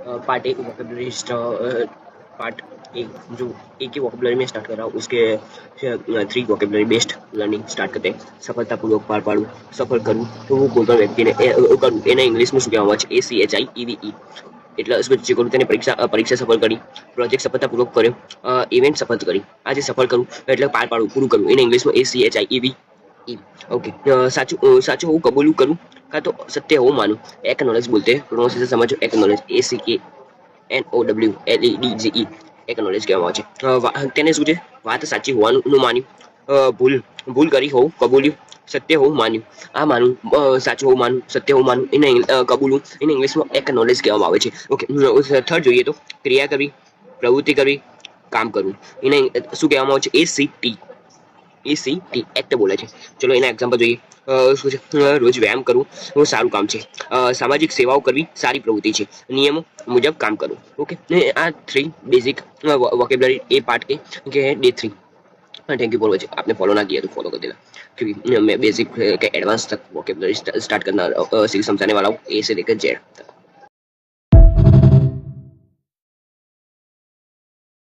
part एक vocabulary part एक जो एक ही वोकेबलरी में स्टार्ट कर रहा हूँ उसके 3 वोकेबलरी बेस्ड लर्निंग स्टार्ट करते हैं સફળતાપૂર્વક પાર પાડવું સફળ કરવું તો હું કોઈ પણ વ્યક્તિને કરું એને ઇંગ્લિશમાં શું કહેવામાં આવે છે ACHIEVE એટલે જે કરું તેને પરીક્ષા સફળ કરી પ્રોજેક્ટ સફળતાપૂર્વક કર્યો ઇવેન્ટ સફળ કરી આ જે સફળ કરું એટલે પાર પાડવું પૂરું કરવું એને ઇંગ્લિશમાં ACHIEVE ओके साचो हूँ कबूल करूँ का तो सत्य हो मानूं एक्नॉलेज बोलते हैं प्रोनाउंसिएशन समझो एक्नॉलेज ACKNOWLEDGE एक्नॉलेज કહેવામાં આવે છે તેને શું છે વાત સાચી હોવાનું માન્યું ભૂલ ભૂલ કરી હોઉં કબૂલ્યું સત્ય હોવું માન્યું આ માનું સાચું હોવું માનું સત્ય હોવું માનું એને કબૂલું એને ઇંગ્લિશમાં એકનોલેજ કહેવામાં આવે છે ઓકે થર્ડ જોઈએ તો ક્રિયા કરવી પ્રવૃત્તિ કરવી કામ કરવું એને શું કહેવામાં આવે છે ACT એક્ટ બોલે છે ચલો એના એક્ઝામ્પલ જોઈએ શું છે રોજ વ્યાયામ કરવું સારું કામ છે સામાજિક સેવાઓ કરવી સારી પ્રવૃત્તિ છે નિયમો મુજબ કામ કરવું ओके આ 3 बेसिक वोकेबलरी ए पार्ट के day 3 thank you for watching आपने फॉलो ना किया तो फॉलो कर देना क्योंकि मैं बेसिक के एडवांस तक वोकेबलरी स्टार्ट करना समझाने वाला हूँ ए से लेकर जेड